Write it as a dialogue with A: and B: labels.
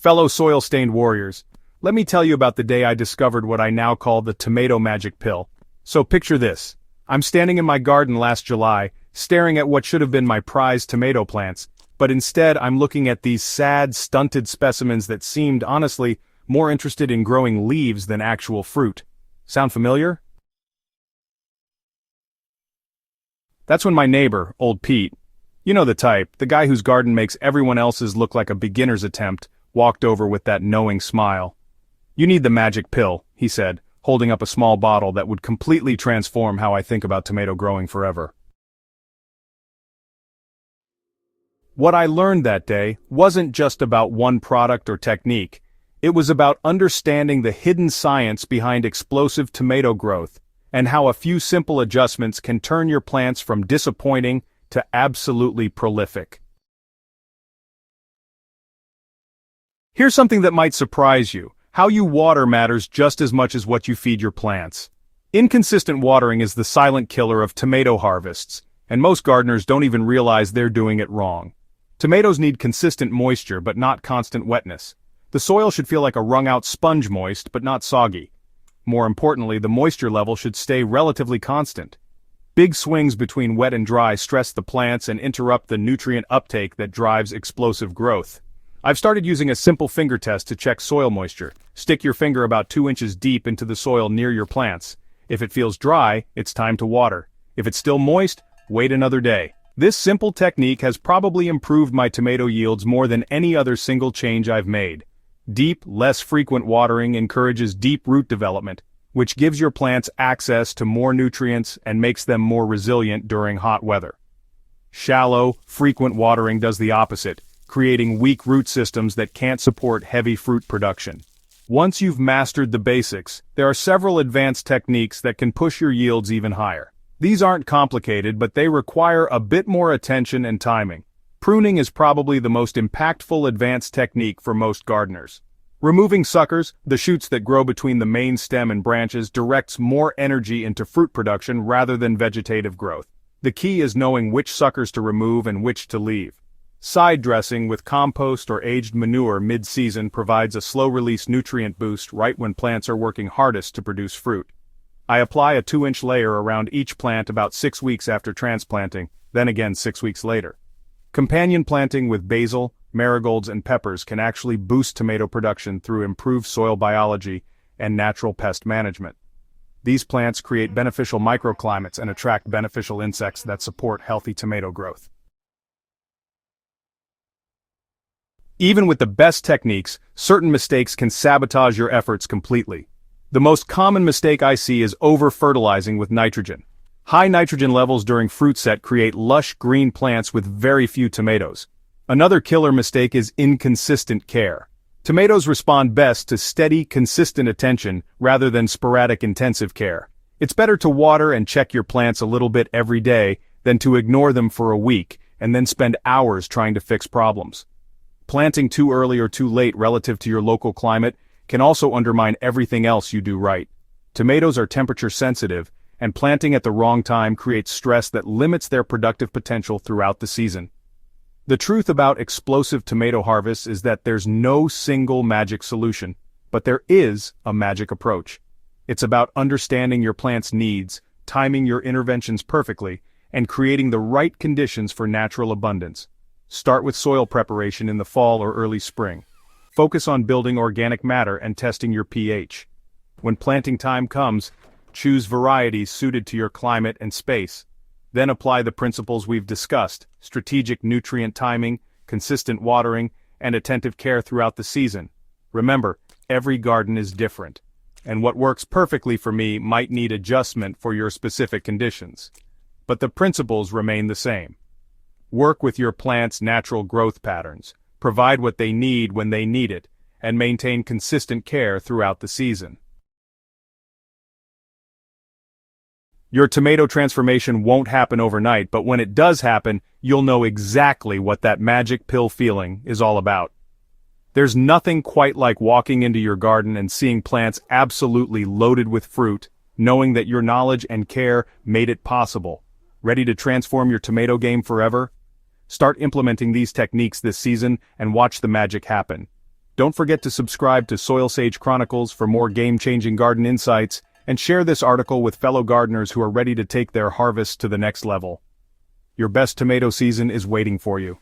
A: Fellow soil-stained warriors, let me tell you about the day I discovered what I now call the tomato magic pill. So picture this. I'm standing in my garden last July, staring at what should have been my prized tomato plants, but instead I'm looking at these sad, stunted specimens that seemed, honestly, more interested in growing leaves than actual fruit. Sound familiar? That's when my neighbor, old Pete, you know the type, the guy whose garden makes everyone else's look like a beginner's attempt, walked over with that knowing smile. "You need the magic pill," he said, holding up a small bottle that would completely transform how I think about tomato growing forever. What I learned that day wasn't just about one product or technique. It was about understanding the hidden science behind explosive tomato growth, and how a few simple adjustments can turn your plants from disappointing to absolutely prolific. Here's something that might surprise you. How you water matters just as much as what you feed your plants. Inconsistent watering is the silent killer of tomato harvests, and most gardeners don't even realize they're doing it wrong. Tomatoes need consistent moisture but not constant wetness. The soil should feel like a wrung-out sponge, moist but not soggy. More importantly, the moisture level should stay relatively constant. Big swings between wet and dry stress the plants and interrupt the nutrient uptake that drives explosive growth. I've started using a simple finger test to check soil moisture. Stick your finger about 2 inches deep into the soil near your plants. If it feels dry, it's time to water. If it's still moist, wait another day. This simple technique has probably improved my tomato yields more than any other single change I've made. Deep, less frequent watering encourages deep root development, which gives your plants access to more nutrients and makes them more resilient during hot weather. Shallow, frequent watering does the opposite, creating weak root systems that can't support heavy fruit production. Once you've mastered the basics, there are several advanced techniques that can push your yields even higher. These aren't complicated, but they require a bit more attention and timing. Pruning is probably the most impactful advanced technique for most gardeners. Removing suckers, the shoots that grow between the main stem and branches, directs more energy into fruit production rather than vegetative growth. The key is knowing which suckers to remove and which to leave. Side dressing with compost or aged manure mid-season provides a slow-release nutrient boost right when plants are working hardest to produce fruit. I apply a 2-inch layer around each plant about 6 weeks after transplanting, then again 6 weeks later. Companion planting with basil, marigolds, and peppers can actually boost tomato production through improved soil biology and natural pest management. These plants create beneficial microclimates and attract beneficial insects that support healthy tomato growth. Even with the best techniques, certain mistakes can sabotage your efforts completely. The most common mistake I see is over-fertilizing with nitrogen. High nitrogen levels during fruit set create lush green plants with very few tomatoes. Another killer mistake is inconsistent care. Tomatoes respond best to steady, consistent attention rather than sporadic intensive care. It's better to water and check your plants a little bit every day than to ignore them for a week and then spend hours trying to fix problems. Planting too early or too late relative to your local climate can also undermine everything else you do right. Tomatoes are temperature sensitive, and planting at the wrong time creates stress that limits their productive potential throughout the season. The truth about explosive tomato harvests is that there's no single magic solution, but there is a magic approach. It's about understanding your plant's needs, timing your interventions perfectly, and creating the right conditions for natural abundance. Start with soil preparation in the fall or early spring. Focus on building organic matter and testing your pH. When planting time comes, choose varieties suited to your climate and space. Then apply the principles we've discussed: strategic nutrient timing, consistent watering, and attentive care throughout the season. Remember, every garden is different, and what works perfectly for me might need adjustment for your specific conditions. But the principles remain the same. Work with your plant's natural growth patterns, provide what they need when they need it, and maintain consistent care throughout the season. Your tomato transformation won't happen overnight, but when it does happen, you'll know exactly what that magic pill feeling is all about. There's nothing quite like walking into your garden and seeing plants absolutely loaded with fruit, knowing that your knowledge and care made it possible. Ready to transform your tomato game forever? Start implementing these techniques this season and watch the magic happen. Don't forget to subscribe to Soilsage Chronicles for more game-changing garden insights, and share this article with fellow gardeners who are ready to take their harvests to the next level. Your best tomato season is waiting for you.